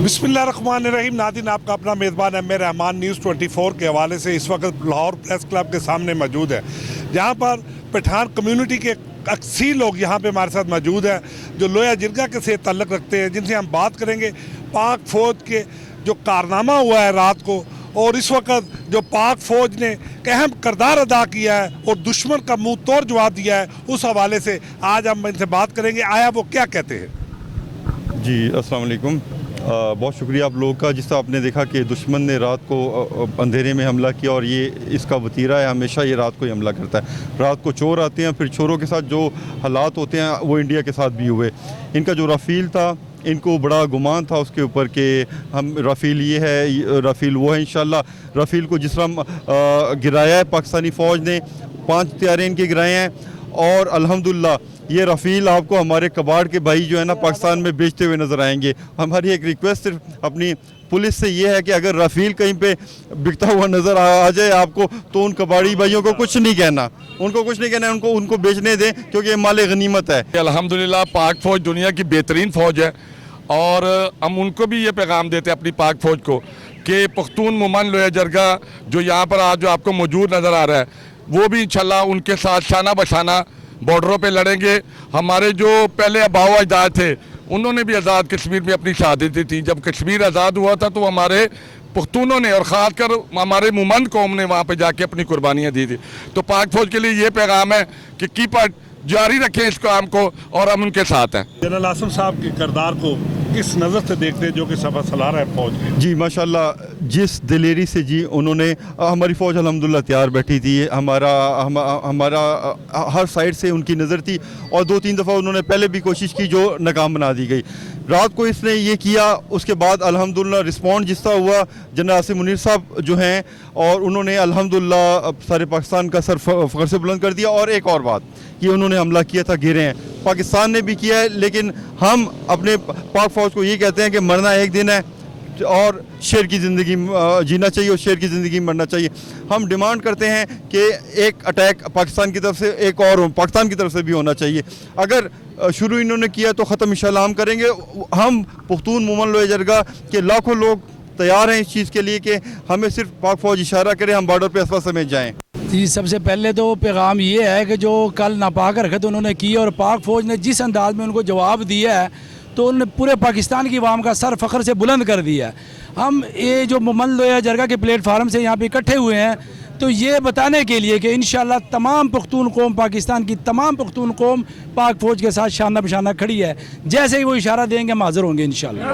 बिस्मिल्लाहिर्रहमानिर्रहीम। नाज़रीन, आपका अपना मेज़बान एम ए रहमान न्यूज़ 24 के हवाले से इस वक्त लाहौर प्रेस क्लब के सामने मौजूद है, जहाँ पर पठान कम्युनिटी के 80 लोग यहाँ पे हमारे साथ मौजूद हैं जो लोया जिरगा के से ताल्लुक़ रखते हैं, जिनसे हम बात करेंगे पाक फ़ौज के जो कारनामा हुआ है रात को, और इस वक्त जो पाक फ़ौज ने अहम किरदार अदा किया है और दुश्मन का मुँह तोड़ जवाब दिया है, उस हवाले से आज हम इनसे बात करेंगे। आया वो क्या कहते हैं। जी अस्सलाम वालेकुम। बहुत शुक्रिया आप लोगों का। जिस तरह आपने देखा कि दुश्मन ने रात को अंधेरे में हमला किया, और ये इसका वतीरा है, हमेशा ये रात को ही हमला करता है। रात को चोर आते हैं, फिर चोरों के साथ जो हालात होते हैं वो इंडिया के साथ भी हुए। इनका जो रफ़ील था, इनको बड़ा गुमान था उसके ऊपर कि हम रफ़ील ये है, रफ़ील वो है। इंशाल्लाह रफ़ील को जिस तरह गिराया है पाकिस्तानी फ़ौज ने, 5 तैयारे इनके गिराए हैं, और अल्हम्दुलिल्लाह ये रफ़ील आपको हमारे कबाड़ के भाई जो है ना पाकिस्तान में बेचते हुए नज़र आएंगे। हमारी एक रिक्वेस्ट सिर्फ अपनी पुलिस से ये है कि अगर रफ़ील कहीं पे बिकता हुआ नज़र आ जाए आपको, तो उन कबाड़ी भाइयों को कुछ नहीं कहना, उनको बेचने दें, क्योंकि ये माल गनीमत है। अल्हम्दुलिल्लाह पाक फ़ौज दुनिया की बेहतरीन फ़ौज है, और हम उनको भी ये पैगाम देते हैं अपनी पाक फ़ौज को कि पख्तून मुमन लोया जरगा जो यहाँ पर आज जो आपको मौजूद नज़र आ रहा है, वो भी इंशाल्लाह उनके साथ शाना बशाना बॉर्डरों पे लड़ेंगे। हमारे जो पहले आबाओ अजदाद थे, उन्होंने भी आज़ाद कश्मीर में अपनी शहादत दी थी। जब कश्मीर आज़ाद हुआ था तो हमारे पख्तूनों ने और ख़ासकर हमारे मुमंद कौम ने वहाँ पे जाके अपनी कुर्बानियाँ दी थी। तो पाक फ़ौज के लिए ये पैगाम है कि कीप जारी रखें इस काम को, और हम उनके साथ हैं। जनरल आसिम साहब के किरदार को किस नज़र से देखते हैं जो कि सफ़र सला रहा है फ़ौज की। जी माशाल्लाह, जिस दिलेरी से जी उन्होंने, हमारी फ़ौज अल्हम्दुलिल्लाह तैयार बैठी थी। हमारा हर साइड से उनकी नज़र थी, और 2-3 दफ़ा उन्होंने पहले भी कोशिश की जो नाकाम बना दी गई। रात को इसने ये किया, उसके बाद अल्हम्दुलिल्लाह रिस्पॉन्ड जिस तरह हुआ, जनरल आसिम मुनीर साहब जो हैं, और उन्होंने अल्हम्दुलिल्लाह सारे पाकिस्तान का सर फ़ख्र से बुलंद कर दिया। और एक और बात, ये उन्होंने हमला किया था, घेरे हैं, पाकिस्तान ने भी किया है, लेकिन हम अपने पाक फ़ौज को ये कहते हैं कि मरना एक दिन है, और शेर की ज़िंदगी जीना चाहिए और शेर की ज़िंदगी मरना चाहिए। हम डिमांड करते हैं कि एक अटैक पाकिस्तान की तरफ से, एक और पाकिस्तान की तरफ से भी होना चाहिए। अगर शुरू इन्होंने किया तो ख़त्म इंशाल्लाह हम करेंगे। हम पुख्तून मुमन लोया जरगा के लाखों लोग तैयार हैं इस चीज़ के लिए कि हमें सिर्फ पाक फ़ौज इशारा करे, हम बॉर्डर पर असला समेत जाएँ। जी, सबसे पहले तो पैगाम ये है कि जो कल नापाक हरकत उन्होंने की और पाक फ़ौज ने जिस अंदाज में उनको जवाब दिया है, तो उन्होंने पूरे पाकिस्तान की आवाम का सर फ़ख्र से बुलंद कर दिया है। हम ये जो मुमन लोया जरगा के प्लेटफार्म से यहाँ पे इकट्ठे हुए हैं, तो ये बताने के लिए कि इंशाल्लाह तमाम पख्तून कौम, पाकिस्तान की तमाम पख्तून कौम पाक फ़ौज के साथ शाना बशाना खड़ी है। जैसे ही वो इशारा देंगे हम हाज़िर होंगे इंशाल्लाह।